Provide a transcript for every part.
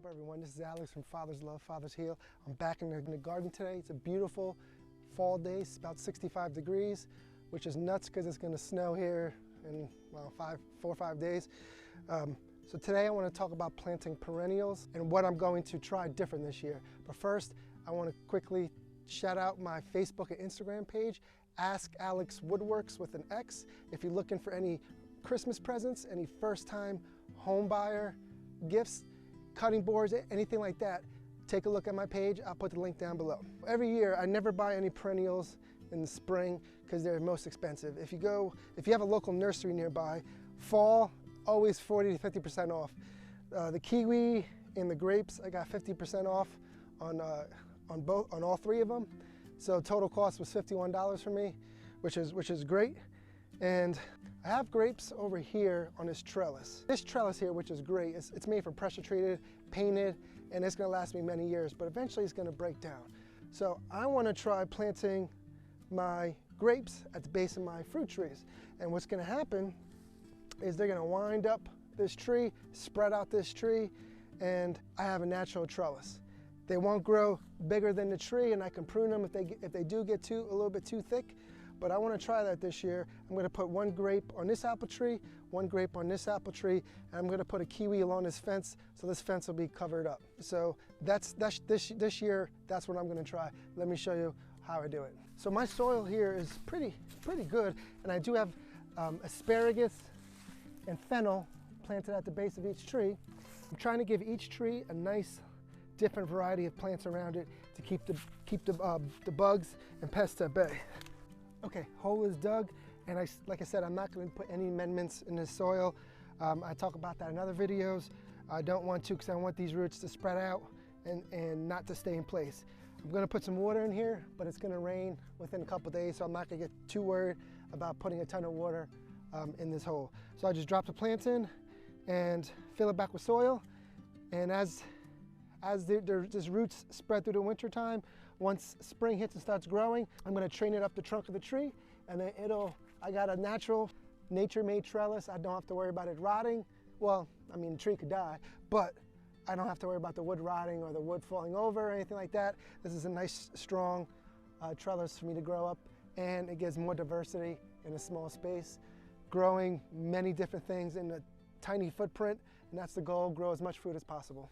everyone? This is Alex from Father's Love, Father's Heal. I'm back in the garden today. It's a beautiful fall day. It's about 65 degrees, which is nuts because it's going to snow here in, well, 4 or 5 days. So today I want to talk about planting perennials and what I'm going to try different this year. But first, I want to quickly shout out my Facebook and Instagram page, Ask Alex Woodworks with an X. If you're looking for any Christmas presents, any first-time home buyer gifts, cutting boards, anything like that, take a look at my page. I'll put the link down below. Every year, I never buy any perennials in the spring because they're most expensive. If you have a local nursery nearby, fall, always 40 to 50% off. The kiwi and the grapes, I got 50% off on all three of them. So total cost was $51 for me, which is great. And I have grapes over here on this trellis. This trellis here, which is great, it's made from pressure treated, painted, and it's gonna last me many years, but eventually it's gonna break down. So I wanna try planting my grapes at the base of my fruit trees. And what's gonna happen is they're gonna wind up this tree, spread out this tree, and I have a natural trellis. They won't grow bigger than the tree, and I can prune them if they do get a little bit too thick. But I want to try that this year. I'm going to put one grape on this apple tree, one grape on this apple tree, and I'm going to put a kiwi along this fence, so this fence will be covered up. So this year, that's what I'm going to try. Let me show you how I do it. So my soil here is pretty good, and I do have asparagus and fennel planted at the base of each tree. I'm trying to give each tree a nice different variety of plants around it to keep the bugs and pests at bay. Okay, hole is dug, and like I said, I'm not going to put any amendments in the soil. I talk about that in other videos. I don't want to because I want these roots to spread out and not to stay in place. I'm going to put some water in here, but it's going to rain within a couple days, so I'm not going to get too worried about putting a ton of water in this hole. So I just drop the plants in and fill it back with soil, and as there's roots spread through the winter time, once spring hits and starts growing, I'm going to train it up the trunk of the tree, and then I got a natural, nature-made trellis. I don't have to worry about it rotting. Well, I mean, the tree could die, but I don't have to worry about the wood rotting or the wood falling over or anything like that. This is a nice, strong trellis for me to grow up, and it gives more diversity in a small space, growing many different things in a tiny footprint, and that's the goal, grow as much food as possible.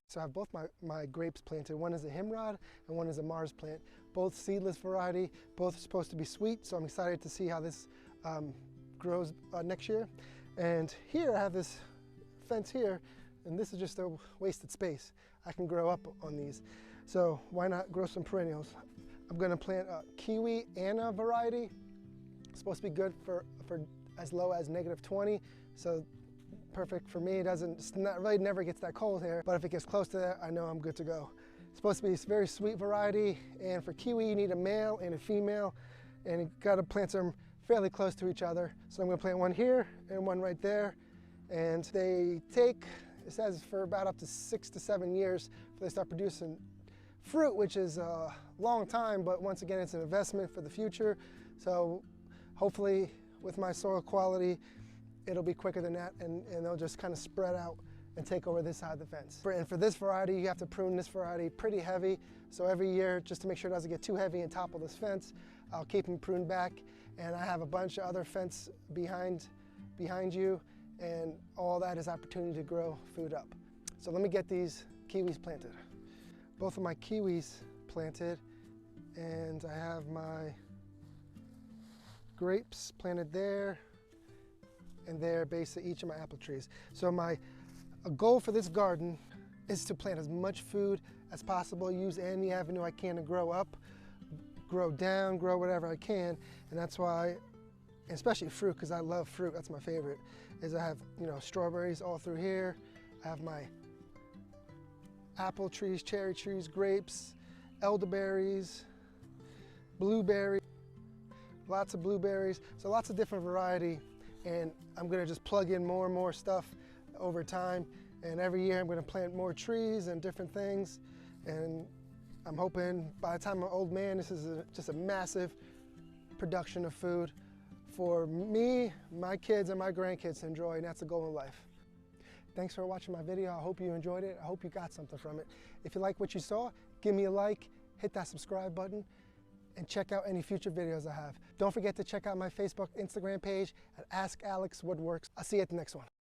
So I have both my grapes planted. One is a himrod and one is a Mars plant. Both seedless variety, both supposed to be sweet, so I'm excited to see how this grows next year. And here I have this fence here, and this is just a wasted space. I can grow up on these. So why not grow some perennials? I'm gonna plant a kiwi Anna variety. It's supposed to be good for as low as -20, so perfect for me. Really never gets that cold here, but if it gets close to that, I know I'm good to go. It's supposed to be a very sweet variety, and for kiwi, you need a male and a female, and you gotta plant them fairly close to each other. So I'm gonna plant one here and one right there, and they take, it says, for about up to 6 to 7 years before they start producing fruit, which is a long time, but once again, it's an investment for the future. So hopefully with my soil quality, it'll be quicker than that, and they'll just kind of spread out and take over this side of the fence. And for this variety, you have to prune this variety pretty heavy. So every year, just to make sure it doesn't get too heavy and topple this fence, I'll keep them pruned back. And I have a bunch of other fence behind you, and all that is opportunity to grow food up. So let me get these kiwis planted. Both of my kiwis planted, and I have my grapes planted there and there, base of each of my apple trees. So a goal for this garden is to plant as much food as possible, use any avenue I can to grow up, grow down, grow whatever I can, and that's why, especially fruit, because I love fruit, that's my favorite, is I have, strawberries all through here. I have my apple trees, cherry trees, grapes, elderberries, blueberries, lots of blueberries, so lots of different variety. And I'm gonna just plug in more and more stuff over time. And every year I'm going to plant more trees and different things. And I'm hoping by the time I'm an old man, this is just a massive production of food for me, my kids, and my grandkids to enjoy, and that's the goal in life. Thanks for watching my video. I hope you enjoyed it. I hope you got something from it. If you like what you saw, give me a like, hit that subscribe button, and check out any future videos I have. Don't forget to check out my Facebook, Instagram page at Ask Alex Woodworks. I'll see you at the next one.